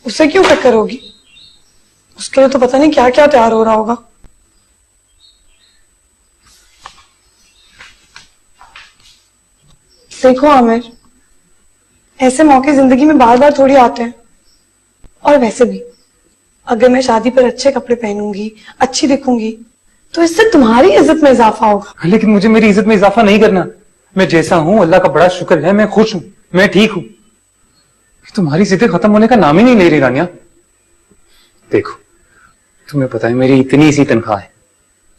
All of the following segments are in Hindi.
उससे क्यों टक्कर होगी? उसके लिए तो पता नहीं क्या क्या तैयार हो रहा होगा। देखो आमिर, ऐसे मौके जिंदगी में बार बार थोड़ी आते हैं। और वैसे भी अगर मैं शादी पर अच्छे कपड़े पहनूंगी, अच्छी दिखूंगी, तो इससे तुम्हारी इज्जत में इजाफा होगा। लेकिन मुझे मेरी इज्जत में इजाफा नहीं करना। मैं जैसा हूं अल्लाह का बड़ा शुक्र है, मैं खुश हूं, मैं ठीक हूं। तुम्हारी जिद्दें खत्म होने का नाम ही नहीं ले रही रानिया। देखो, तुम्हें पता है मेरी इतनी सी तनख्वाह है,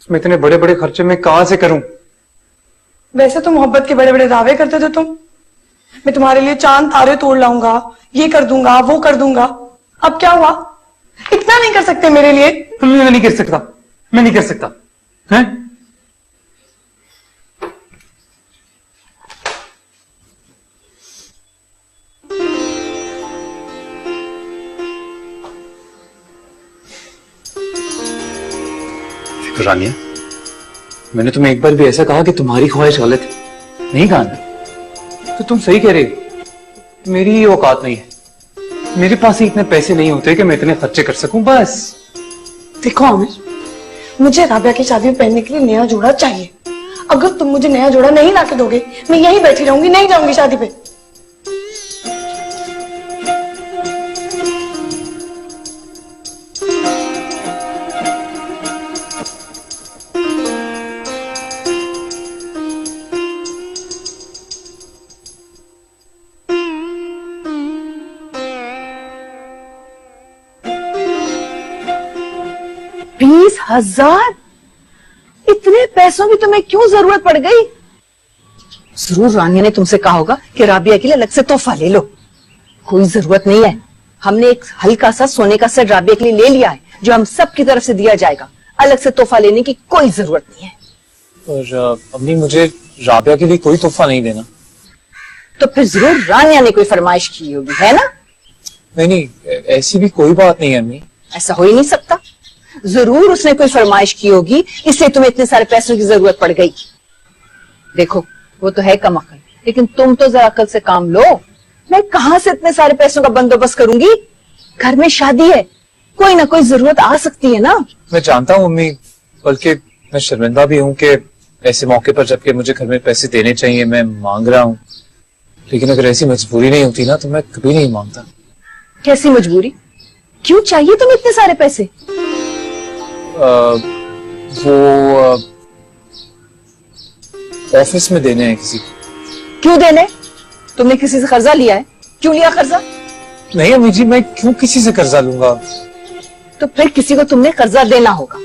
उसमें इतने बड़े बड़े खर्चे मैं कहां से करूं? वैसे तो मोहब्बत के बड़े बड़े दावे करते थे तुम। मैं तुम्हारे लिए चांद तारे तोड़ लाऊंगा, ये कर दूंगा, वो कर दूंगा। अब क्या हुआ? इतना नहीं कर सकते मेरे लिए? मैं नहीं कर सकता, मैं नहीं कर सकता है? देखो रानिया, मैंने तुम्हें एक बार भी ऐसा कहा कि तुम्हारी ख्वाहिश गलत है? नहीं कहा ना? तो तुम सही कह रहे हो, मेरी ही औकात नहीं है। मेरे पास ही इतने पैसे नहीं होते कि मैं इतने खर्चे कर सकूं। बस देखो आमिर, मुझे राबिया की शादी में पहनने के लिए नया जोड़ा चाहिए। अगर तुम मुझे नया जोड़ा नहीं लाके दोगे, मैं यहीं बैठी रहूंगी, नहीं जाऊंगी शादी पे। $20,000? इतने पैसों की तुम्हें क्यों जरूरत पड़ गई? जरूर रानिया ने तुमसे कहा होगा कि राबिया के लिए अलग से तोहफा ले लो। कोई जरूरत नहीं है, हमने एक हल्का सा सोने का सेट राबिया के लिए ले लिया है, जो हम सब की तरफ से दिया जाएगा। अलग से तोहफा लेने की कोई जरूरत नहीं है। और अम्मी, मुझे राबिया के लिए कोई तोहफा नहीं देना। तो फिर जरूर रानिया ने कोई फरमाइश की होगी, है ना? नहीं, ऐसी भी कोई बात नहीं है अम्मी। ऐसा हो ही नहीं सकता। जरूर उसने कोई फरमाइश की होगी, इसलिए तुम्हें इतने सारे पैसों की जरूरत पड़ गई। देखो, वो तो है कम अकल, लेकिन तुम तो जरा अकल से काम लो। मैं कहां से इतने सारे पैसों का बंदोबस्त करूंगी? घर में शादी है, कोई ना कोई जरूरत आ सकती है ना। मैं जानता हूँ अम्मी, बल्कि मैं शर्मिंदा भी हूँ कि ऐसे मौके पर जबकि मुझे घर में पैसे देने चाहिए मैं मांग रहा हूँ। लेकिन अगर ऐसी मजबूरी नहीं होती ना तो मैं कभी नहीं मांगता। कैसी मजबूरी? क्यों चाहिए तुम्हें इतने सारे पैसे? वो ऑफिस में देने हैं किसी को। क्यों देने? तुमने किसी से कर्जा लिया है? क्यों लिया कर्जा? नहीं अम्मी जी, मैं क्यों किसी से कर्जा लूंगा? तो फिर किसी को तुमने कर्जा देना होगा।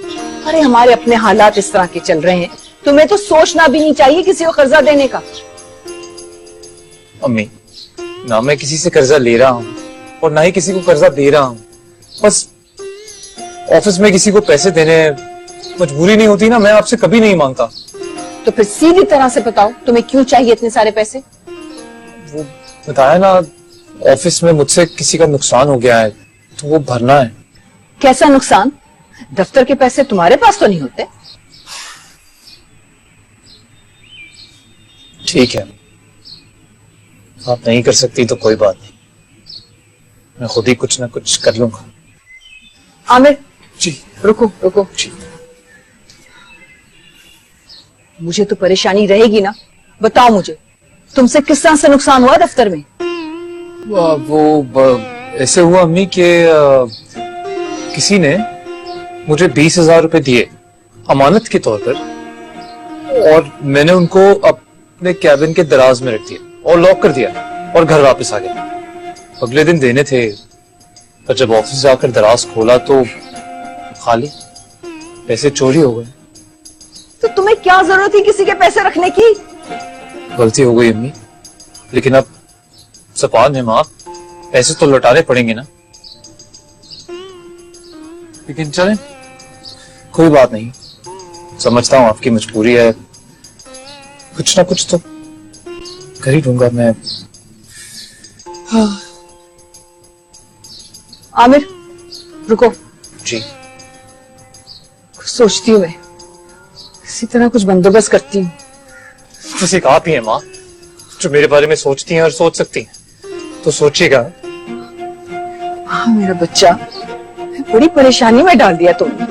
अरे हमारे अपने हालात इस तरह के चल रहे हैं, तुम्हें तो सोचना भी नहीं चाहिए किसी को कर्जा देने का। अम्मी, ना मैं किसी से कर्जा ले रहा हूँ और ना ही किसी को कर्जा दे रहा हूँ। बस ऑफिस में किसी को पैसे देने मजबूरी नहीं होती ना, मैं आपसे कभी नहीं मांगता। तो फिर सीधी तरह से बताओ तुम्हें क्यों चाहिए इतने सारे पैसे? वो बताया ना, ऑफिस में मुझसे किसी का नुकसान हो गया है तो वो भरना है। कैसा नुकसान? दफ्तर के पैसे तुम्हारे पास तो नहीं होते। ठीक है, आप नहीं कर सकती तो कोई बात नहीं, मैं खुद ही कुछ ना कुछ कर लूंगा। आमिर जी रुको रुको जी। मुझे तो परेशानी रहेगी ना, बताओ मुझे तुमसे किस तरह से नुकसान हुआ दफ्तर में? वो ऐसे हुआ अम्मी कि किसी ने मुझे 20,000 रुपए दिए अमानत के तौर पर, और मैंने उनको अपने कैबिन के दराज में रख दिया और लॉक कर दिया और घर वापस आ गया। अगले दिन देने थे, पर जब ऑफिस जाकर दराज खोला तो खाली, पैसे चोरी हो गए। तो तुम्हें क्या जरूरत थी किसी के पैसे रखने की? गलती हो गई अम्मी, लेकिन अब सपान है मां, पैसे तो लौटाने पड़ेंगे ना। लेकिन चलें, कोई बात नहीं, समझता हूं आपकी मजबूरी है, कुछ ना कुछ तो कर ही दूंगा मैं। आमिर रुको जी। कुछ सोचती हूँ मैं, इसी तरह कुछ बंदोबस्त करती हूँ। बस एक आप ही है माँ जो मेरे बारे में सोचती हैं और सोच सकती हैं, तो सोचिएगा हाँ मेरा बच्चा, बड़ी परेशानी में डाल दिया तुमने।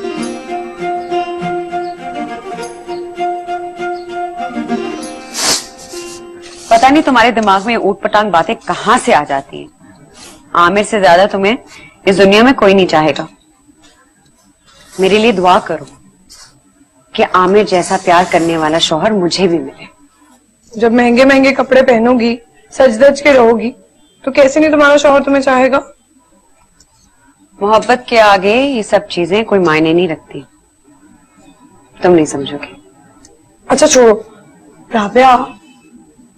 पता नहीं तुम्हारे दिमाग में ऊटपटांग बातें कहां से आ जाती हैं। आमिर से ज्यादा तुम्हें इस दुनिया में कोई नहीं चाहेगा। मेरे लिए दुआ करो कि आमिर जैसा प्यार करने वाला शौहर मुझे भी मिले। जब महंगे महंगे कपड़े पहनोगी, सज धज के रहोगी, तो कैसे नहीं तुम्हारा शौहर तुम्हें चाहेगा? मोहब्बत के आगे ये सब चीजें कोई मायने नहीं रखती। तुम नहीं समझोगे। अच्छा छोड़ो राबिया,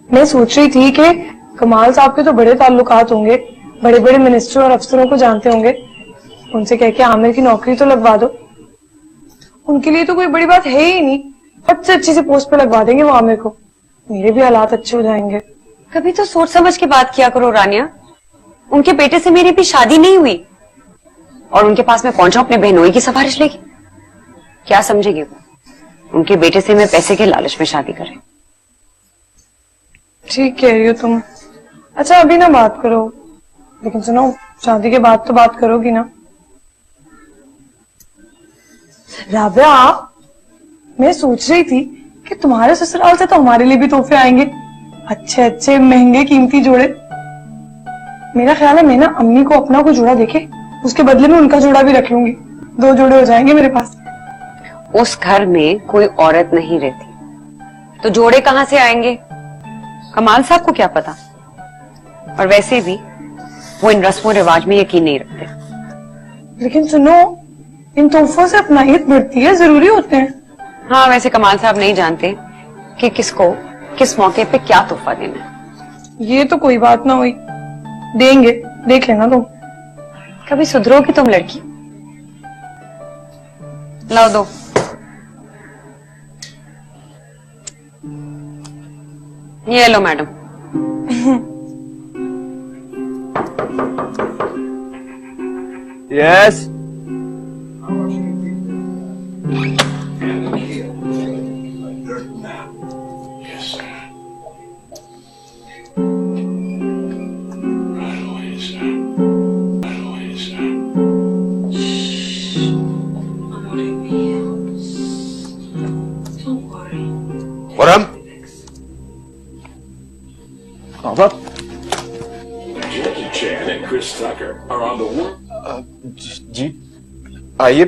मैं सोच रही थी कि कमाल साहब के तो बड़े ताल्लुकात होंगे, बड़े बड़े मिनिस्टर और अफसरों को जानते होंगे, उनसे कह के आमिर की नौकरी तो लगवा दो। उनके लिए तो कोई बड़ी बात है ही नहीं, सबसे अच्छी से पोस्ट पे लगवा देंगे वो आमिर को, मेरे भी हालात अच्छे हो जाएंगे। कभी तो सोच समझ के बात किया करो रानिया। उनके बेटे से मेरी भी शादी नहीं हुई और उनके पास मैं पहुंचा अपने बहनोई की सिफारिश लेके। क्या समझेगी वो? उनके बेटे से मैं पैसे के लालच में शादी करें। ठीक कह रही हो तुम। अच्छा अभी ना बात करो, लेकिन सुनो, शादी के बाद तो बात करोगी ना? राबिया, मैं सोच रही थी कि तुम्हारे ससुराल से तो हमारे लिए भी तोहफे आएंगे, अच्छे अच्छे महंगे कीमती जोड़े। मेरा ख्याल है मैं ना अम्मी को अपना कोई जोड़ा देखे, उसके बदले में उनका जोड़ा भी रख लूंगी, 2 जोड़े हो जाएंगे मेरे पास। उस घर में कोई औरत नहीं रहती तो जोड़े कहां से आएंगे? कमाल साहब को क्या पता। और वैसे भी वो इन रस्मों रिवाज में यकीन नहीं रखते। लेकिन सुनो, इन तोहफों से अपनाहियत बढ़ती है, जरूरी होते हैं। हाँ, वैसे कमाल साहब नहीं जानते कि किसको किस मौके पे क्या तोहफा देना है। ये तो कोई बात ना हुई, देंगे, देख लेना तुम। कभी सुधरोगी तुम लड़की? लाओ दो। ये लो मैडम। यस। खुरम, बाबा। Jackie Chan and Chris Tucker are on the one. जी आइए,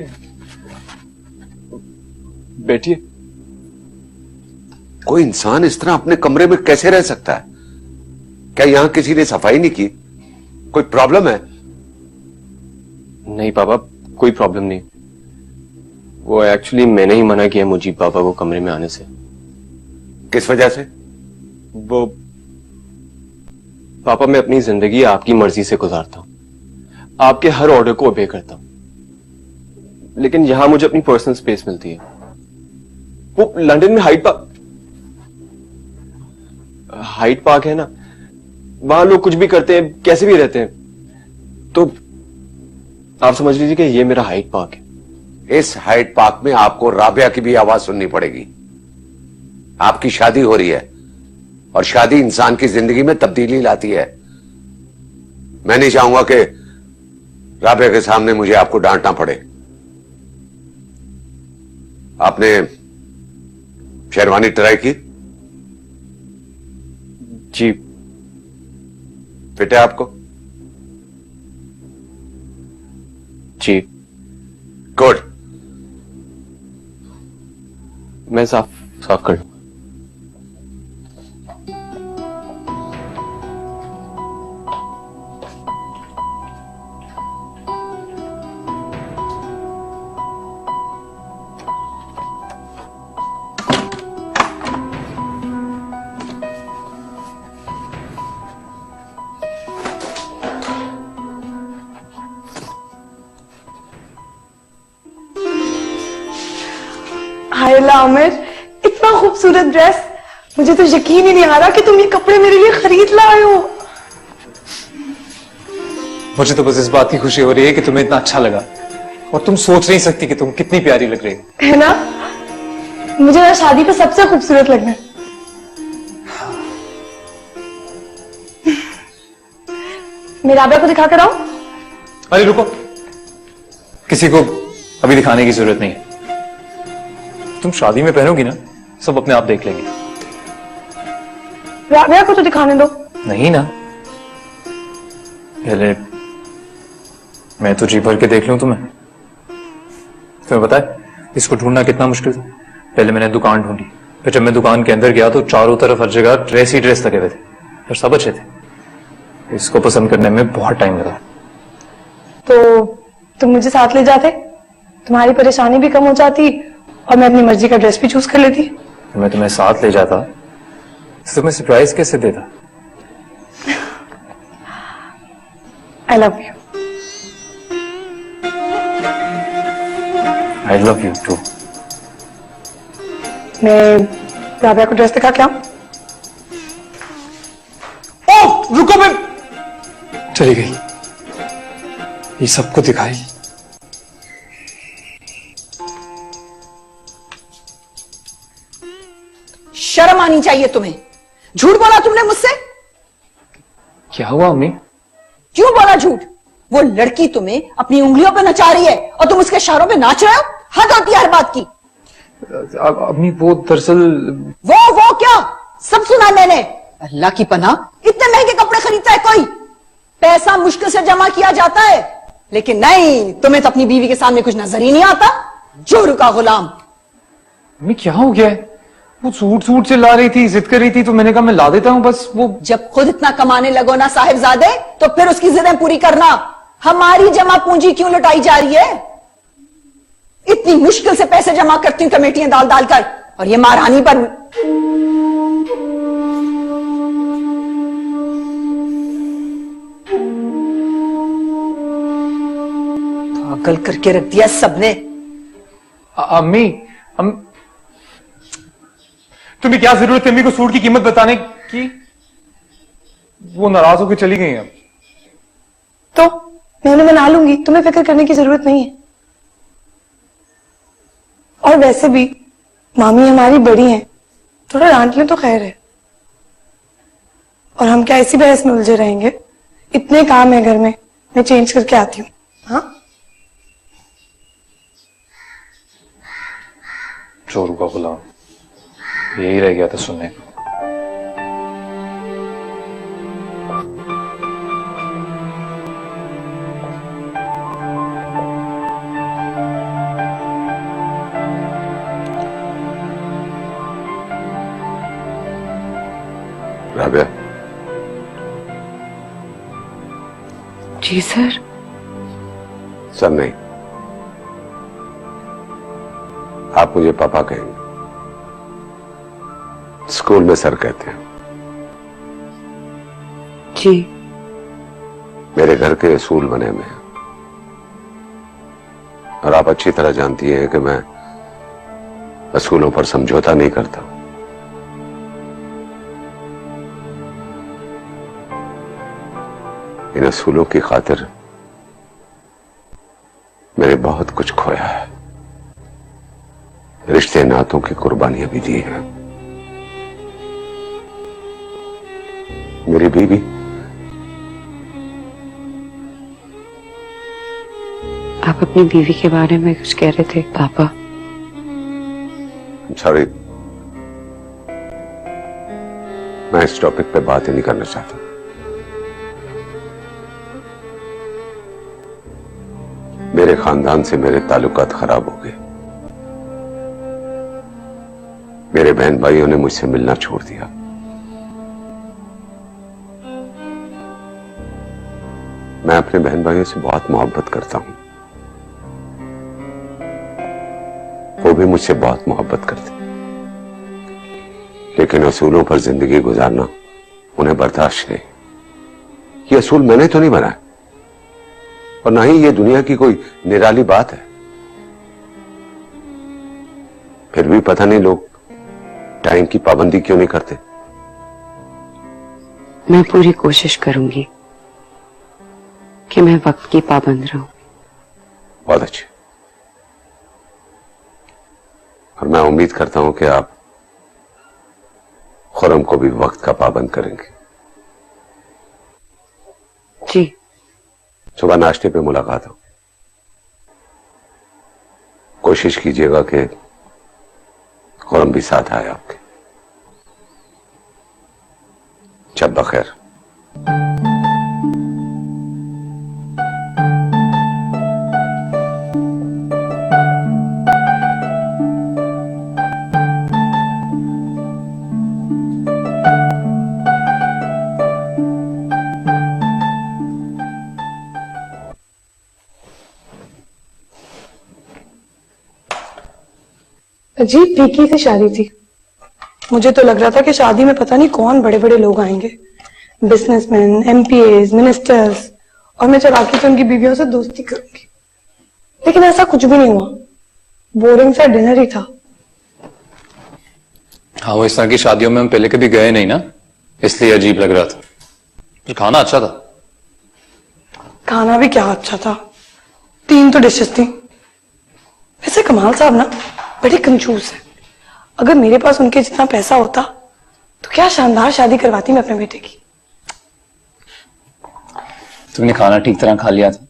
बैठिए। कोई इंसान इस तरह अपने कमरे में कैसे रह सकता है? क्या यहां किसी ने सफाई नहीं की? कोई प्रॉब्लम है? नहीं बाबा, कोई प्रॉब्लम नहीं। वो एक्चुअली मैंने ही मना किया मुजीब बाबा को कमरे में आने से। किस वजह से? वो पापा, मैं अपनी जिंदगी आपकी मर्जी से गुजारता हूं, आपके हर ऑर्डर को ओबे करता हूं, लेकिन यहां मुझे अपनी पर्सनल स्पेस मिलती है। वो लंदन में हाइड पार्क है ना, वहां लोग कुछ भी करते हैं, कैसे भी रहते हैं, तो आप समझ लीजिए कि ये मेरा हाइड पार्क है। इस हाइड पार्क में आपको राबिया की भी आवाज सुननी पड़ेगी। आपकी शादी हो रही है और शादी इंसान की जिंदगी में तब्दीली लाती है। मैं नहीं चाहूंगा कि राबिया के सामने मुझे आपको डांटना पड़े। आपने शेरवानी ट्राई की? जी। फिट है आपको? जी। गुड। मैं साफ कर लूंगा। हाय आमिर, इतना खूबसूरत ड्रेस, मुझे तो यकीन ही नहीं आ रहा कि तुम ये कपड़े मेरे लिए खरीद लाए हो। मुझे तो बस इस बात की खुशी हो रही है कि तुम्हें इतना अच्छा लगा, और तुम सोच नहीं सकती कि तुम कितनी प्यारी लग रही हो। है ना? मुझे ना शादी पे सबसे खूबसूरत लगना है। मैं राबिया को दिखा कर आऊं? अरे रुको, किसी को अभी दिखाने की जरूरत नहीं है। तुम शादी में पहनोगी ना, सब अपने आप देख लेंगे। राबिया को तो दिखाने दो। नहीं ना, पहले मैं तो जी भर के देख लूं तुम्हें। तुम्हें पता है इसको ढूंढना कितना मुश्किल था। पहले मैंने दुकान ढूंढी, फिर जब मैं दुकान के अंदर गया तो चारों तरफ हर जगह ड्रेस ही ड्रेस लगे हुए थे और सब अच्छे थे। इसको पसंद करने में बहुत टाइम लगा। तो तुम मुझे साथ ले जाते, तुम्हारी परेशानी भी कम हो जाती और मैं अपनी मर्जी का ड्रेस भी चूज कर लेती। तो मैं तुम्हें साथ ले जाता तो तुम्हें सरप्राइज कैसे देता? I love you. I love you too. मैं राबिया को ड्रेस दिखा क्या? ओह रुको, मैं चली गई, ये सबको दिखाई। शर्म आनी चाहिए तुम्हें। झूठ बोला तुमने मुझसे। क्या हुआ अम्मी? क्यों बोला झूठ? वो लड़की तुम्हें अपनी उंगलियों पे नचा रही है और तुम उसके इशारों पे नाच रहे हो। हद होती है हर बात की। अम्मी वो दरअसल वो क्या सब सुना मैंने। अल्लाह की पनाह, इतने महंगे कपड़े खरीदता है कोई? पैसा मुश्किल से जमा किया जाता है, लेकिन नहीं, तुम्हें तो अपनी बीवी के सामने कुछ नजर ही नहीं आता। जोरू का गुलाम। अम्मी क्या हो गया है? वो सूट चिल्ला रही थी, जिद कर रही थी, तो मैंने कहा मैं ला देता हूँ बस। वो जब खुद इतना कमाने लगो ना साहिबजादे, तो फिर उसकी जिदें पूरी करना। हमारी जमा पूंजी क्यों लुटाई जा रही है? इतनी मुश्किल से पैसे जमा करती हूं कमेटियां डाल डाल कर, और ये महारानी पर पागल करके रख दिया सबने। अम्मी तुम्हें क्या जरूरत है अम्मी को सूट की कीमत बताने की? वो नाराज होकर चली गई अब। तो मैं उन्हें मना लूंगी, तुम्हें फिक्र करने की जरूरत नहीं है। और वैसे भी मामी हमारी बड़ी हैं, थोड़ा डांट लें तो खैर है। और हम क्या इसी बहस में उलझे रहेंगे? इतने काम है घर में, मैं चेंज करके आती हूँ। हाँ चोरू का गुलाम, यही रह गया था सुनने को। राबिया, जी सर। सर नहीं, आप मुझे पापा कहेंगे। स्कूल में सर कहते हैं। जी। मेरे घर के असूल बने हुए हैं और आप अच्छी तरह जानती हैं कि मैं असूलों पर समझौता नहीं करता। इन असूलों की खातिर मैंने बहुत कुछ खोया है, रिश्ते नातों की कुर्बानियां भी दी हैं। मेरी बीवी आप अपनी बीवी के बारे में कुछ कह रहे थे पापा। सॉरी, मैं इस टॉपिक पे बात ही नहीं करना चाहता। मेरे खानदान से मेरे ताल्लुकात खराब हो गए। मेरे बहन भाइयों ने मुझसे मिलना छोड़ दिया। मैं अपने बहन भाइयों से बहुत मोहब्बत करता हूं, वो भी मुझसे बहुत मोहब्बत करते, लेकिन असूलों पर जिंदगी गुजारना उन्हें बर्दाश्त नहीं। ये असूल मैंने तो नहीं बनाया और ना ही ये दुनिया की कोई निराली बात है। फिर भी पता नहीं लोग टाइम की पाबंदी क्यों नहीं करते। मैं पूरी कोशिश करूंगी कि मैं वक्त की पाबंद रहूं। बहुत अच्छे। और मैं उम्मीद करता हूं कि आप खुरम को भी वक्त का पाबंद करेंगे। जी सुबह नाश्ते पे मुलाकात हो। कोशिश कीजिएगा कि खुरम भी साथ आए आपके। जब बखैर। अजीब फीकी सी शादी थी। मुझे तो लग रहा था कि शादी में पता नहीं कौन बड़े बड़े लोग आएंगे, बिजनेसमैन, एमपीएस, मिनिस्टर्स, और मैं चला के तो उनकी बीवियों से दोस्ती करूंगी। लेकिन ऐसा कुछ भी नहीं हुआ, बोरिंग सा डिनर ही था। हाँ, वो इस तरह की शादियों में हम पहले कभी गए नहीं ना, इसलिए अजीब लग रहा था। पर खाना अच्छा था। खाना भी क्या अच्छा था, 3 तो डिशेस थी। वैसे कमाल साहब ना बड़े कंजूस है। अगर मेरे पास उनके जितना पैसा होता तो क्या शानदार शादी करवाती मैं अपने बेटे की। तुमने खाना ठीक तरह खा लिया था?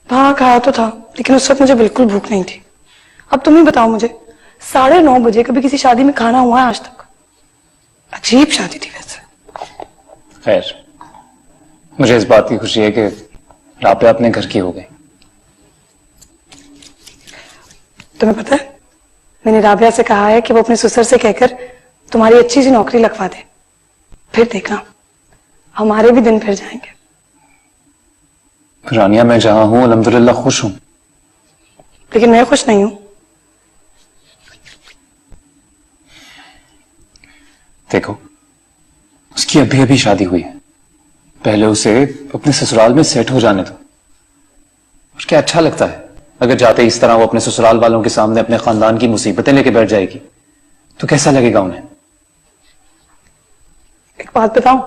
हाँ, खाया तो था, लेकिन उस वक्त मुझे बिल्कुल भूख नहीं थी। अब तुम ही बताओ मुझे, 9:30 बजे कभी किसी शादी में खाना हुआ है आज तक? अजीब शादी थी वैसे। खैर, मुझे इस बात की खुशी है कि राबिया अपने घर की हो गई। तुम्हें पता है, मैंने राबिया से कहा है कि वो अपने ससुर से कहकर तुम्हारी अच्छी सी नौकरी लगवा दे। फिर देखना, हमारे भी दिन फिर जाएंगे। रानिया, मैं जहां हूं अल्हम्दुलिल्लाह खुश हूं। लेकिन मैं खुश नहीं हूं। देखो, उसकी अभी अभी शादी हुई है, पहले उसे अपने ससुराल में सेट हो जाने दो। और क्या अच्छा लगता है अगर जाते इस तरह वो अपने ससुराल वालों के सामने अपने खानदान की मुसीबतें लेके बैठ जाएगी, तो कैसा लगेगा उन्हें? एक बात बताऊं,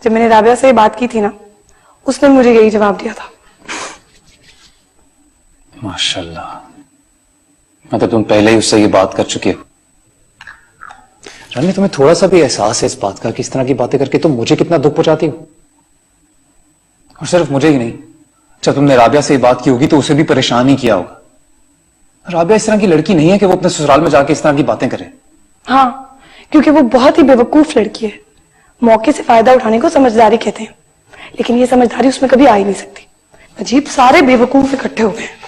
जब मैंने राबिया से ये बात की थी ना, उसने मुझे यही जवाब दिया था। माशाल्लाह, मतलब तुम पहले ही उससे ये बात कर चुके हो। रानी, तुम्हें थोड़ा सा भी एहसास है इस बात का कि इस तरह की बातें करके तुम मुझे कितना दुख पहुंचाती हो? और सिर्फ मुझे ही नहीं, जब तुमने राबिया से ये बात की होगी तो उसे भी परेशान ही किया होगा। राबिया इस तरह की लड़की नहीं है कि वो अपने ससुराल में जाके इस तरह की बातें करे। हाँ, क्योंकि वो बहुत ही बेवकूफ लड़की है। मौके से फायदा उठाने को समझदारी कहते हैं, लेकिन ये समझदारी उसमें कभी आ ही नहीं सकती। अजीब सारे बेवकूफ इकट्ठे हुए हैं।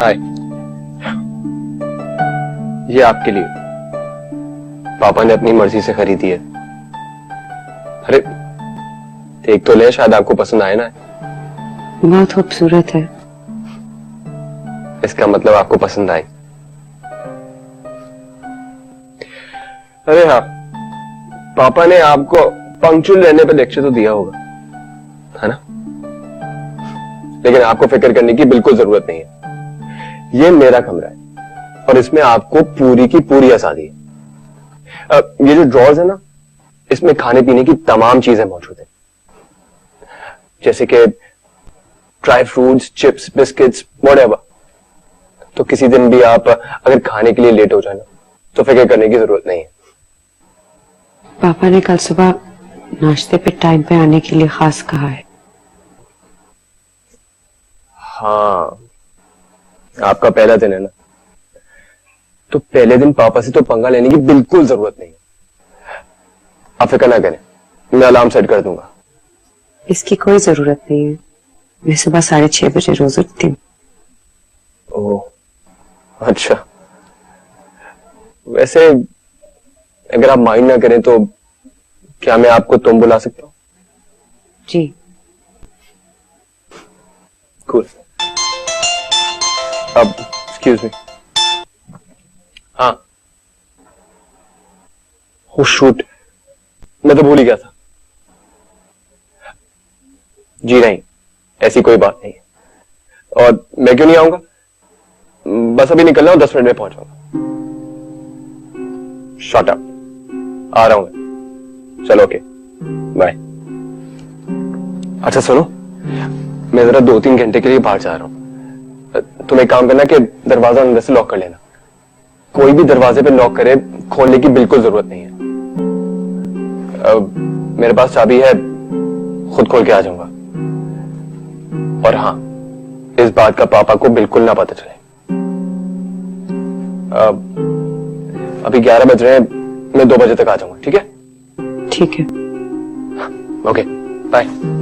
हाय, ये आपके लिए पापा ने अपनी मर्जी से खरीदी है। अरे देख तो ले, शायद आपको पसंद आए ना। बहुत खूबसूरत है। इसका मतलब आपको पसंद आई। अरे हाँ, पापा ने आपको पंक्चुअल रहने पर लेक्चर तो दिया होगा, है ना? लेकिन आपको फिक्र करने की बिल्कुल जरूरत नहीं है। ये मेरा कमरा है और इसमें आपको पूरी की पूरी आजादी है। ये जो ड्रॉर्स है ना, इसमें खाने पीने की तमाम चीजें मौजूद है, जैसे कि dry fruits, chips, biscuits, whatever. तो किसी दिन भी आप अगर खाने के लिए लेट हो जाए ना, तो फिक्र करने की जरूरत नहीं है। पापा ने कल सुबह नाश्ते पे टाइम पे आने के लिए खास कहा है। हाँ, आपका पहला दिन है ना, तो पहले दिन पापा से तो पंगा लेने की बिल्कुल जरूरत नहीं है। आप फिक्र ना करें, मैं अलार्म सेट कर दूंगा। इसकी कोई जरूरत नहीं है, मैं सुबह 6:30 बजे रोज उठती हूँ। ओह, अच्छा। वैसे अगर आप माइंड ना करें तो क्या मैं आपको तुम बुला सकता हूँ? जी। कूल। अब एक्सक्यूज मी। हाँ, ओ शूट, मैं तो भूल ही गया था। जी नहीं, ऐसी कोई बात नहीं है। और मैं क्यों नहीं आऊंगा? बस अभी निकलना हूं, 10 मिनट में पहुंच जाऊंगा। शॉट अप, आ रहा हूं मैं। चलो ओके, बाय। अच्छा सुनो, मैं जरा 2-3 घंटे के लिए बाहर जा रहा हूं। तुम एक काम करना कि दरवाजा अंदर से लॉक कर लेना। कोई भी दरवाजे पे लॉक करे, खोलने की बिल्कुल जरूरत नहीं है। मेरे पास चाबी है, खुद खोल के आ जाऊंगा। और हाँ, इस बात का पापा को बिल्कुल ना पता चले। अभी 11 बज रहे हैं, मैं 2 बजे तक आ जाऊंगा, ठीक है? ठीक है। Okay, bye.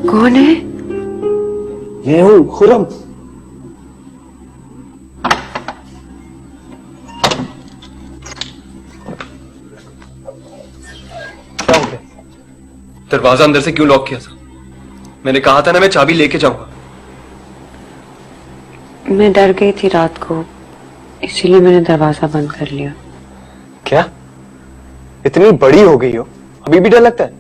कौन है? ये हूं खुरम। क्या हो गया? दरवाजा अंदर से क्यों लॉक किया था? मैंने कहा था ना मैं चाबी लेके जाऊंगा। मैं डर गई थी रात को, इसीलिए मैंने दरवाजा बंद कर लिया। क्या? इतनी बड़ी हो गई हो, अभी भी डर लगता है?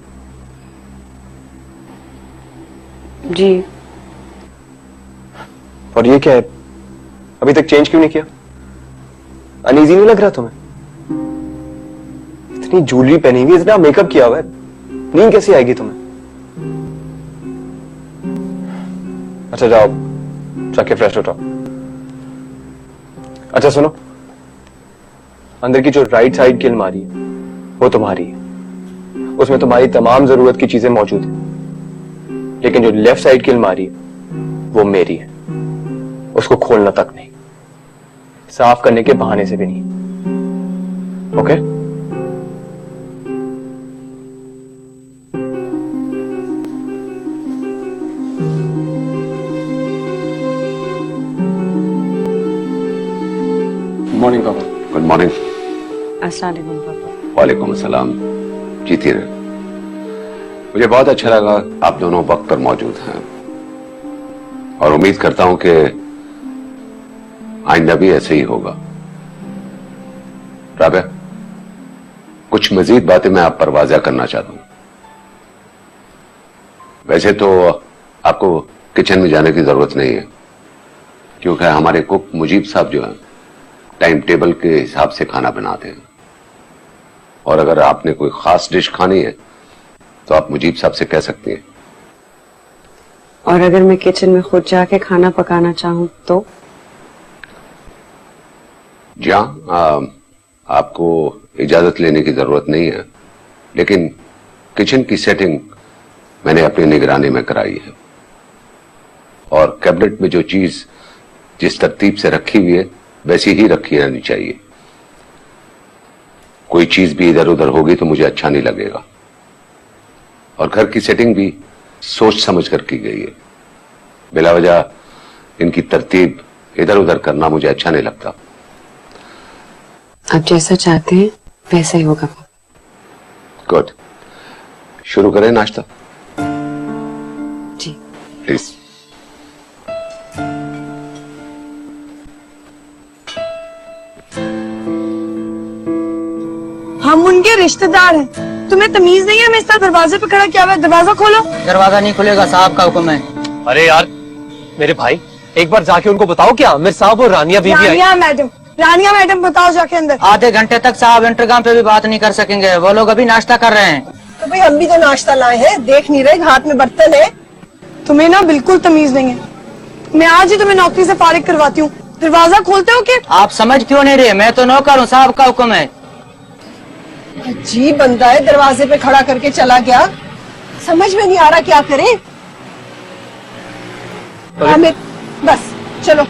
जी। और ये क्या है? अभी तक चेंज क्यों नहीं किया? अनईजी नहीं लग रहा तुम्हें? इतनी ज्वेलरी पहनी हुई, इतना मेकअप किया हुआ है, नींद कैसी आएगी तुम्हें? अच्छा जाओ, जाके फ्रेश हो जाओ। अच्छा सुनो, अंदर की जो राइट साइड की अलमारी है वो तुम्हारी है, उसमें तुम्हारी तमाम जरूरत की चीजें मौजूद है। लेकिन जो लेफ्ट साइड की अलमारी है वो मेरी है, उसको खोलना तक नहीं, साफ करने के बहाने से भी नहीं। ओके? मॉर्निंग पापा। Good morning. अस्सलाम वालेकुम पापा। वालेकुम अस्सलाम। जीती रहे। मुझे बहुत अच्छा लगा आप दोनों वक्त पर मौजूद हैं और उम्मीद करता हूं कि आइंदा भी ऐसे ही होगा। राबिया, कुछ मजीद बातें मैं आप पर वाज़ा करना चाहता हूं। वैसे तो आपको किचन में जाने की जरूरत नहीं है, क्योंकि हमारे कुक मुजीब साहब जो हैं टाइम टेबल के हिसाब से खाना बनाते हैं। और अगर आपने कोई खास डिश खानी है तो आप मुजीब साहब से कह सकती हैं। और अगर मैं किचन में खुद जाके खाना पकाना चाहूं तो? जी हाँ, आपको इजाजत लेने की जरूरत नहीं है, लेकिन किचन की सेटिंग मैंने अपनी निगरानी में कराई है और कैबिनेट में जो चीज जिस तरतीब से रखी हुई है वैसी ही रखी रहनी चाहिए। कोई चीज भी इधर उधर होगी तो मुझे अच्छा नहीं लगेगा। और घर की सेटिंग भी सोच समझ कर की गई है। बिला वजह इनकी तरतीब इधर उधर करना मुझे अच्छा नहीं लगता। आप जैसा चाहते हैं वैसा ही होगा। गुड, शुरू करें नाश्ता? जी प्लीज। हम उनके रिश्तेदार हैं, तुम्हें तमीज नहीं है? मैं इस तरह दरवाजे पे खड़ा किया हुआ है, दरवाजा खोलो। दरवाजा नहीं खुलेगा, साहब का हुक्म है। अरे यार मेरे भाई, एक बार जाके उनको बताओ कि आमिर साहब और रानिया बीबी आई। रानिया मैडम बताओ जाके अंदर। आधे घंटे तक साहब इंटरकॉम पे भी बात नहीं कर सकेंगे, वो लोग अभी नाश्ता कर रहे हैं। तो भाई हम भी तो नाश्ता लाए हैं, देख नहीं रहे हाथ में बर्तन है। तुम्हें ना बिल्कुल तमीज नहीं है। मैं आज ही तुम्हें नौकरी से फारिग करवाती हूँ। दरवाजा खोलते हो कि? आप समझ क्यों नहीं रहे? मैं तो नौकर हूँ, साहब का हुक्म है। अजीब बंदा है, दरवाजे पे खड़ा करके चला गया। समझ में नहीं आ रहा क्या करे। आमिर बस चलो,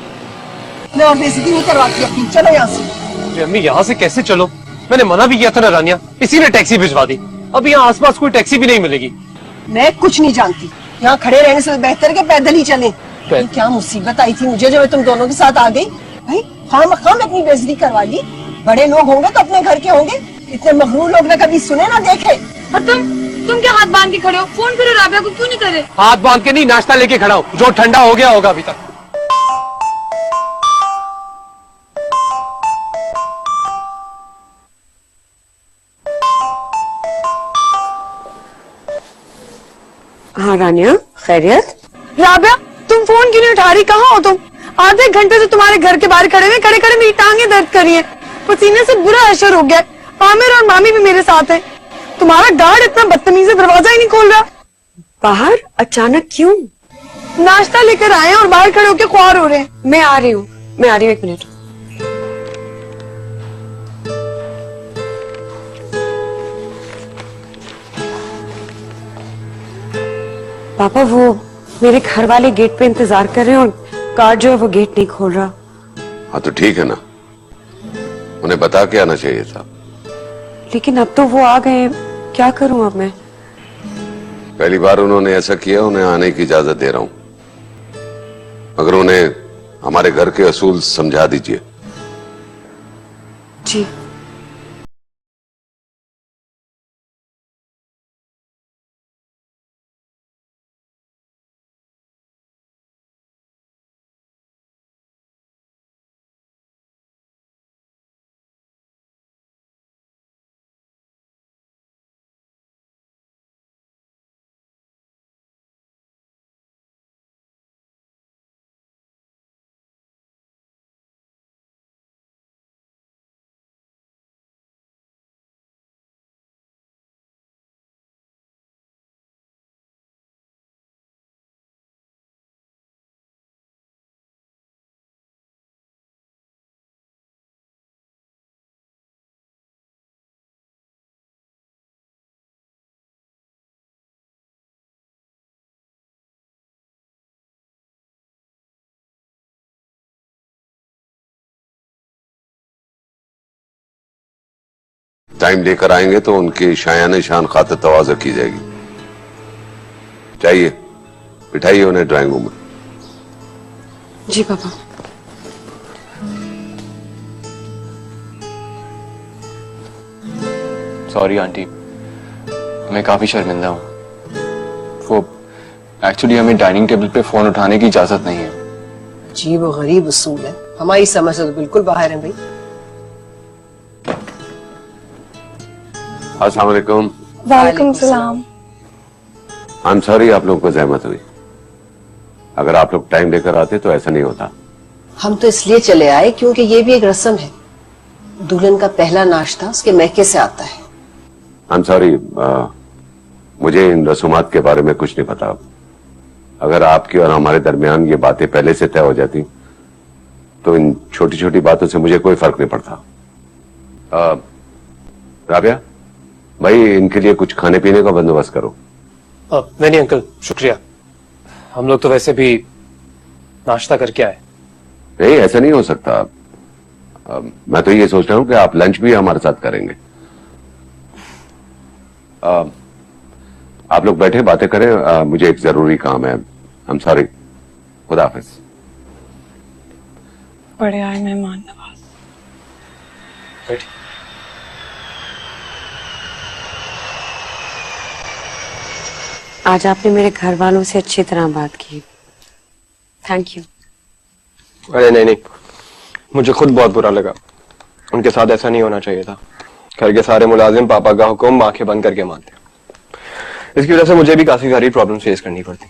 मैं और बेइज्जती नहीं करवाती अपनी, चलो यहाँ से। अरे अम्मी यहाँ से कैसे चलो? मैंने मना भी किया था ना रानिया, इसी ने टैक्सी भिजवा दी। अब यहाँ आसपास कोई टैक्सी भी नहीं मिलेगी। मैं कुछ नहीं जानती, यहाँ खड़े रहने से बेहतर के पैदल ही चले। ये क्या मुसीबत आई थी मुझे जब मैं तुम दोनों के साथ आ गई। भाई खाम अपनी बेइज्जती करवा ली। बड़े लोग होंगे तो अपने घर के होंगे, इतने मगरूर लोग ना कभी सुने ना देखे। और तुम क्या हाथ बांध के खड़े हो? फोन करो राबिया को, क्यों नहीं करे? हाथ बांध के नहीं, नाश्ता लेके खड़ा हूँ, जो ठंडा हो गया होगा अभी तक। हाँ रानिया, खैरियत? राबिया तुम फोन क्यों नहीं उठा रही? कहाँ हो तुम? आधे घंटे से तुम्हारे घर के बाहर खड़े हुए, खड़े खड़े मेरी टांगें दर्द कर रही हैं। पसीने से बुरा असर हो गया। आमिर और मामी भी मेरे साथ हैं। तुम्हारा गार्ड इतना बदतमीज है, दरवाजा ही नहीं खोल रहा। बाहर अचानक क्यों? नाश्ता लेकर आए हैं और बाहर खड़े होकर ख्वार हो रहे हैं। मैं आ रही हूँ, एक मिनट। पापा वो मेरे घर वाले गेट पे इंतजार कर रहे हैं और गार्ड जो है वो गेट नहीं खोल रहा। हाँ तो ठीक है ना, उन्हें बता के आना चाहिए था। लेकिन अब तो वो आ गए, क्या करूं अब मैं? पहली बार उन्होंने ऐसा किया, उन्हें आने की इजाजत दे रहा हूं, मगर उन्हें हमारे घर के असूल समझा दीजिए। जी। टाइम लेकर आएंगे तो उनकी शायान शान खातिर तवाज़ा की जाएगी। चाहिए बिठाइए उन्हें ड्राइंग रूम में। जी पापा। सॉरी आंटी, मैं काफी शर्मिंदा हूँ। वो एक्चुअली हमें डाइनिंग टेबल पे फोन उठाने की इजाजत नहीं है। अजीब और गरीब उसूल है, हमारी समझ से तो बिल्कुल बाहर है भाई। अस्सलाम वालेकुम। वालेकुम सलाम। आई एम सॉरी आप लोगों को जहमत हुई। अगर आप लोग टाइम लेकर आते तो ऐसा नहीं होता। हम तो इसलिए चले आए क्योंकि ये भी एक रस्म है, दुल्हन का पहला नाश्ता उसके मैके से आता है। आई एम सॉरी, मुझे इन रसूमात के बारे में कुछ नहीं पता। अगर आपकी और हमारे दरमियान ये बातें पहले से तय हो जाती तो इन छोटी छोटी बातों से मुझे कोई फर्क नहीं पड़ता। राबिया भाई, इनके लिए कुछ खाने पीने का बंदोबस्त करो। नहीं अंकल, शुक्रिया, हम लोग तो वैसे भी नाश्ता करके आए। नहीं, ऐसा नहीं हो सकता। मैं तो ये सोच रहा हूं कि आप लंच भी हमारे साथ करेंगे। आप लोग बैठे बातें करें, मुझे एक जरूरी काम है। आई एम सॉरी, खुदा हाफिज। बड़े आए मेहमान नवाज। बैठिए। आज आपने मेरे घर वालों से अच्छी तरह बात की, थैंक यू। अरे नहीं, मुझे खुद बहुत बुरा लगा। उनके साथ ऐसा नहीं होना चाहिए था। घर के सारे मुलाजिम पापा का हुक्म आंखें बंद करके मानते। इसकी वजह से मुझे भी काफी सारी प्रॉब्लम फेस करनी पड़ती,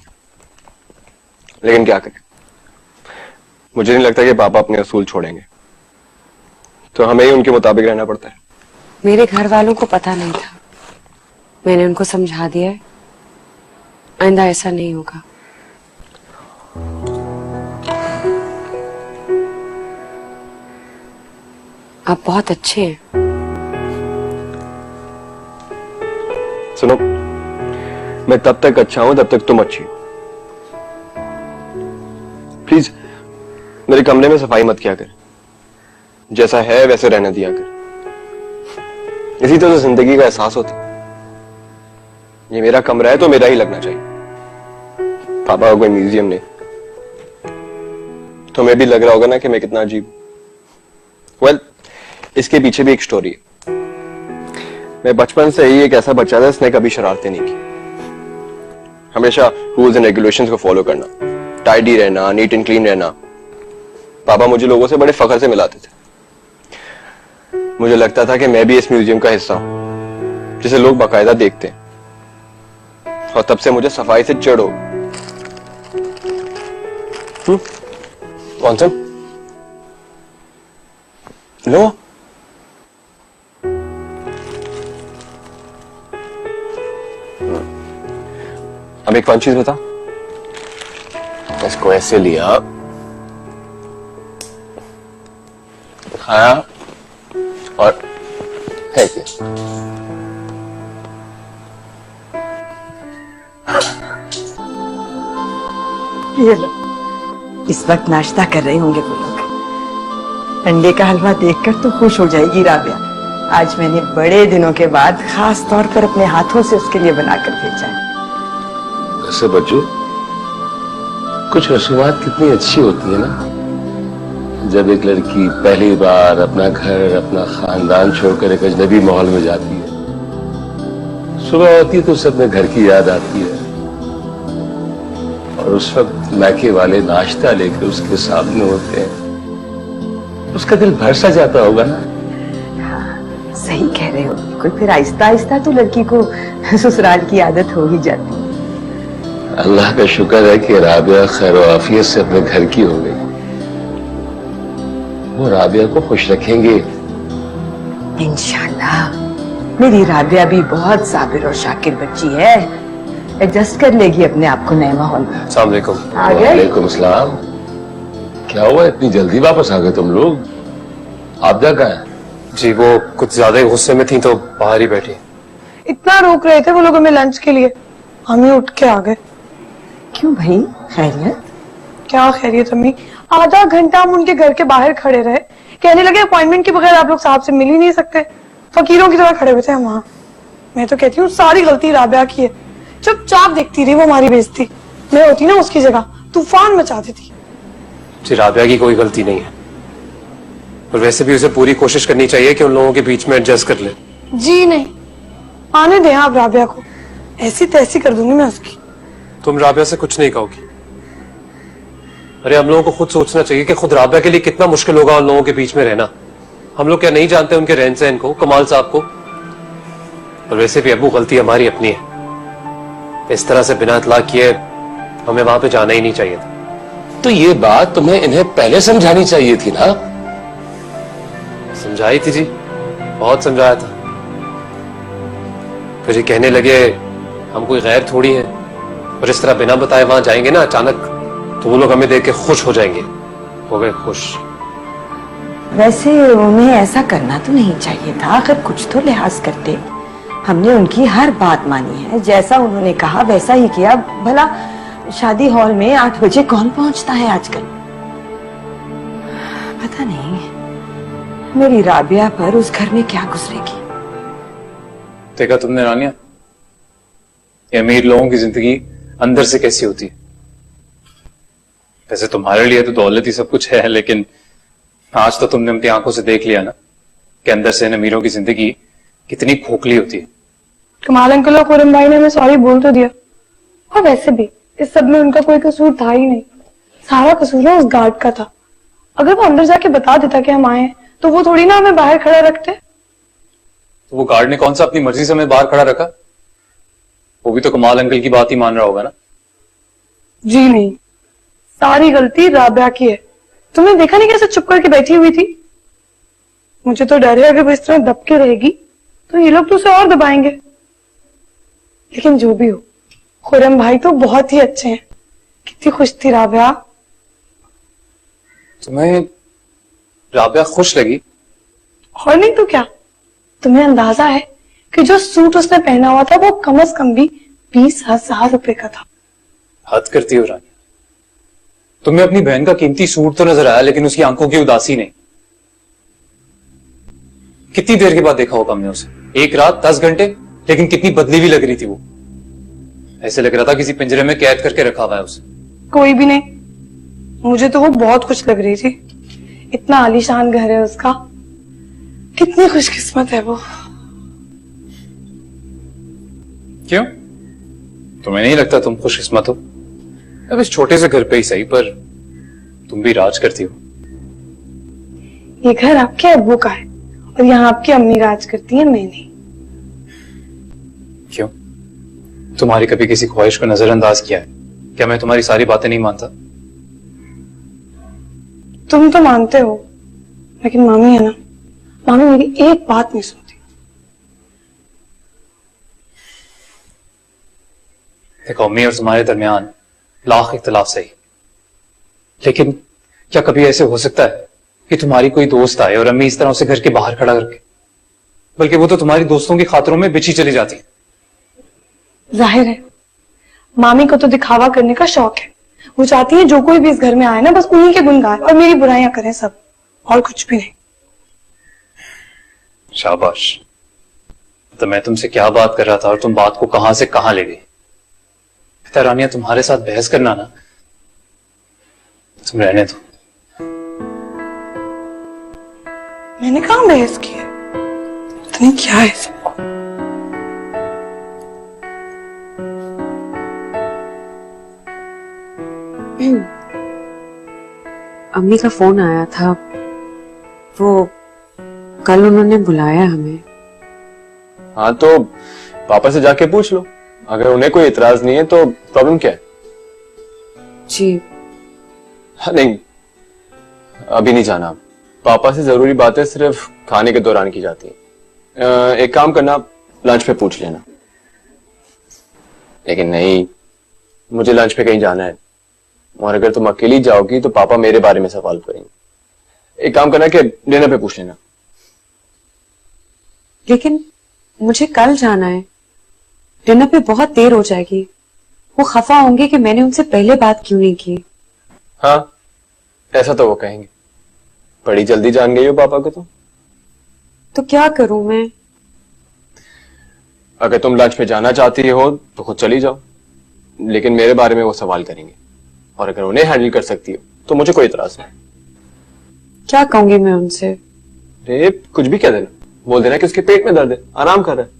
लेकिन क्या करें, मुझे नहीं लगता कि पापा अपने असूल छोड़ेंगे, तो हमें ही उनके मुताबिक रहना पड़ता है। मेरे घर वालों को पता नहीं था, मैंने उनको समझा दिया है, आइंदा ऐसा नहीं होगा। आप बहुत अच्छे हैं। सुनो, मैं तब तक अच्छा हूं जब तक तुम अच्छी हो। प्लीज मेरे कमरे में सफाई मत किया कर, जैसा है वैसे रहने दिया कर। इसी तरह जिंदगी का एहसास होता। ये मेरा कमरा है तो मेरा ही लगना चाहिए। पापा का कोई म्यूजियम नहीं। तुम्हें भी लग रहा होगा ना कि मैं कितना अजीब हूं। वेल, इसके पीछे भी एक स्टोरी है। मैं बचपन से ही एक ऐसा बच्चा था जिसने कभी शरारतें नहीं की। हमेशा रूल्स एंड रेगुलेशंस को फॉलो करना, टाइडी रहना, नीट एंड क्लीन रहना। पापा मुझे लोगों से बड़े फख्र से मिलाते थे। मुझे लगता था कि मैं भी इस म्यूजियम का हिस्सा हूं, जिसे लोग बाकायदा देखते हैं। और तब से मुझे सफाई से चिढ़ हो। कौन सा लो, अब एक फन चीज बता। इसको ऐसे लिया, खाया और फेंक दिया। ये लो, इस वक्त नाश्ता कर रहे होंगे वो लोग। अंडे का हलवा देखकर तो खुश हो जाएगी राबिया। आज मैंने बड़े दिनों के बाद खास तौर पर अपने हाथों से उसके लिए बनाकर भेजा है। वैसे बच्चों, कुछ रसूमात कितनी अच्छी होती है ना। जब एक लड़की पहली बार अपना घर, अपना खानदान छोड़कर एक अजनबी माहौल में जाती है, सुबह होती है तो उसे अपने घर की याद आती है। और उस वक्त मैके वाले नाश्ता लेकर उसके सामने होते हैं, उसका दिल भर सा जाता होगा ना। हाँ, सही कह रहे हो बिल्कुल। फिर आहिस्ता आहिस्ता तो लड़की को ससुराल की आदत हो ही जाती है। अल्लाह का शुक्र है कि राबिया खैर और आफियत से अपने घर की हो गई। वो राबिया को खुश रखेंगे इंशाल्लाह। मेरी राबिया भी बहुत साबिर और शाकिर बच्ची है, एडजस्ट कर लेगी अपने आप को नए माहौल में। अस्सलाम वालेकुम। आ गए? वालेकुम सलाम। क्या हुआ, इतनी जल्दी वापस आ गए तुम लोग? आप जा कहाँ हैं? जी वो कुछ ज्यादा ही गुस्से में थी तो बाहर ही बैठी। इतना रोक रहे थे वो लोग हमें लंच के लिए, हम ही उठ के आ गए। क्यों भाई, खैरियत? क्या खैरियत अम्मी, आधा घंटा हम उनके घर के बाहर खड़े रहे, कहने लगे अपॉइंटमेंट के बगैर आप लोग साहब से मिल ही नहीं सकते। फकीरों की तरह खड़े हुए थे हम वहाँ। मैं तो कहती हूँ सारी गलती राबिया की है, चुपचाप देखती रही वो हमारी बेइज्जती। मैं होती ना उसकी जगह तूफान मचा देती। जी राबिया की कोई गलती नहीं है, और वैसे भी उसे पूरी कोशिश करनी चाहिए कि उन लोगों के बीच में एडजस्ट कर ले। जी नहीं, आने दें आप राबिया को, ऐसी तैसी कर दूंगी मैं उसकी। तुम राबिया से कुछ नहीं कहोगी? अरे हम लोगों को खुद सोचना चाहिए कि खुद राबिया के लिए कितना मुश्किल होगा उन लोगों के बीच में रहना। हम लोग क्या नहीं जानते उनके रहन सहन को, कमाल साहब को? और वैसे भी अबू गलती हमारी अपनी है, इस तरह से बिना इतला किए हमें वहां पे जाना ही नहीं चाहिए था। तो ये बात तुम्हें इन्हें पहले समझानी चाहिए थी ना। समझाई थी जी, बहुत समझाया था। फिर ये कहने लगे हम कोई गैर थोड़ी है, और इस तरह बिना बताए वहां जाएंगे ना अचानक, तो वो लोग हमें देख के खुश हो जाएंगे। हो गए खुश। वैसे उन्हें ऐसा करना तो नहीं चाहिए था, अगर कुछ तो लिहाज करते। हमने उनकी हर बात मानी है, जैसा उन्होंने कहा वैसा ही किया। भला शादी हॉल में 8 बजे कौन पहुंचता है आजकल? पता नहीं मेरी राबिया पर उस घर में क्या गुजरेगी। देखा तुमने रानिया, ये अमीर लोगों की जिंदगी अंदर से कैसी होती है। वैसे तुम्हारे लिए तो दौलत ही सब कुछ है, लेकिन आज तो तुमने अपनी आंखों से देख लिया ना कि अंदर से इन अमीरों की जिंदगी कितनी खोखली होती है। कमाल अंकल और खुरम भाई ने हमें सॉरी बोल तो दिया, और वैसे भी इस सब में उनका कोई कसूर था ही नहीं। सारा कसूर ना उस गार्ड का था। अगर वो अंदर जाके बता देता कि हम आए हैं, तो वो थोड़ी ना हमें बाहर खड़ा रखते। तो वो गार्ड ने कौन सा अपनी मर्जी से हमें बाहर खड़ा रखा? वो भी तो कमाल अंकल की बात ही मान रहा होगा ना। जी नहीं, सारी गलती राबिया की है। तुमने देखा नहीं कैसे चुप करके बैठी हुई थी? मुझे तो डर है अगर वो इस तरह दब के रहेगी तो ये लोग तो उसे और दबाएंगे। लेकिन जो भी हो, खुरम भाई तो बहुत ही अच्छे हैं। कितनी खुश थी राबिया। तुम्हें राबिया खुश लगी? और नहीं तो क्या। तुम्हें अंदाजा है कि जो सूट उसने पहना हुआ था वो कम से कम भी 20,000 रुपए का था। हद करती हो रानी। तुम्हें अपनी बहन का कीमती सूट तो नजर आया, लेकिन उसकी आंखों की उदासी नहीं। कितनी देर के बाद देखा होगा हमने उसे? 1 रात 10 घंटे, लेकिन कितनी बदली भी लग रही थी वो। ऐसे लग रहा था किसी पिंजरे में कैद करके रखा हुआ है उसे। कोई भी नहीं, मुझे तो वो बहुत खुश लग रही थी। इतना आलीशान घर है उसका। कितनी खुशकिस्मत है वो। क्यों? तुम्हें नहीं लगता तुम खुशकिस्मत हो? अब इस छोटे से घर पे ही सही, पर तुम भी राज करती हो। ये घर आपके अब्बू का है और यहाँ आपकी अम्मी राज करती है, मैं नहीं। क्यों? तुम्हारी कभी किसी ख्वाहिश को नजरअंदाज किया है क्या? मैं तुम्हारी सारी बातें नहीं मानता? तुम तो मानते हो, लेकिन मामी है ना, मामी मेरी एक बात नहीं सुनती। देखो, अम्मी और तुम्हारे दरमियान लाख इख्तिलाफ सही, लेकिन क्या कभी ऐसे हो सकता है कि तुम्हारी कोई दोस्त आए और अम्मी इस तरह उसे घर के बाहर खड़ा करके, बल्कि वो तो तुम्हारी दोस्तों की खातरों में बिछी चली जाती है। जाहिर है मामी को तो दिखावा करने का शौक है। वो चाहती है जो कोई भी इस घर में आए ना, बस उन्हीं के गुण गाए और मेरी बुराइयां करें सब, और कुछ भी नहीं। शाबाश। तो मैं तुमसे क्या बात कर रहा था और तुम बात को कहां से कहां ले गई। रानिया, तुम्हारे साथ बहस करना ना, तुम रहने दो। मैंने कहा बहस की है, इतनी क्या है सबको। अम्मी का फोन आया था, वो कल उन्होंने बुलाया हमें। हाँ तो पापा से जाके पूछ लो, अगर उन्हें कोई इतराज नहीं है तो प्रॉब्लम क्या है? जी हाँ, नहीं अभी नहीं जाना। पापा से जरूरी बातें सिर्फ खाने के दौरान की जाती है। एक काम करना, लंच पे पूछ लेना। लेकिन नहीं, मुझे लंच पे कहीं जाना है, और अगर तुम अकेली जाओगी तो पापा मेरे बारे में सवाल करेंगे। एक काम करना कि डिनर पे पूछ लेना। लेकिन मुझे कल जाना है, डिनर पे बहुत देर हो जाएगी। वो खफा होंगे कि मैंने उनसे पहले बात क्यों नहीं की। हाँ, ऐसा तो वो कहेंगे। बड़ी जल्दी जान गई हो पापा को तो क्या करूं मैं? अगर तुम लंच पे जाना चाहती हो तो खुद चली जाओ, लेकिन मेरे बारे में वो सवाल करेंगे, और अगर उन्हें हैंडल कर सकती हो तो मुझे कोई इतराज नहीं। क्या कहूंगी मैं उनसे? कुछ भी कह देना, बोल देना कि उसके पेट में दर्द है, आराम कर रहा है।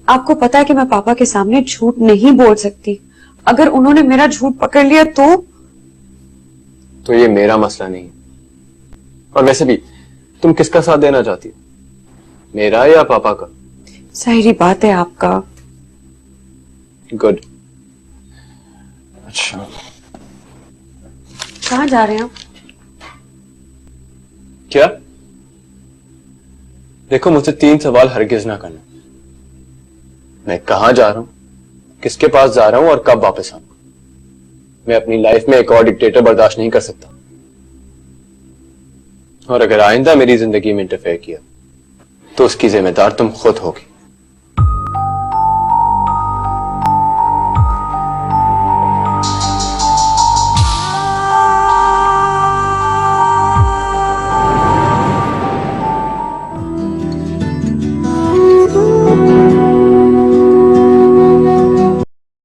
आपको पता है कि मैं पापा के सामने झूठ नहीं बोल सकती। अगर उन्होंने मेरा झूठ पकड़ लिया तो ये मेरा मसला नहीं है। और वैसे भी तुम किसका साथ देना चाहती हो, मेरा या पापा का? जाहिर बात है आपका। गुड। अच्छा, कहाँ जा रहे हैं आप? क्या? देखो, मुझसे 3 सवाल हरगिज ना करना। मैं कहां जा रहा हूं, किसके पास जा रहा हूं और कब वापस आऊंगा। मैं अपनी लाइफ में एक और डिक्टेटर बर्दाश्त नहीं कर सकता, और अगर आइंदा मेरी जिंदगी में इंटरफेयर किया तो उसकी जिम्मेदार तुम खुद होगी।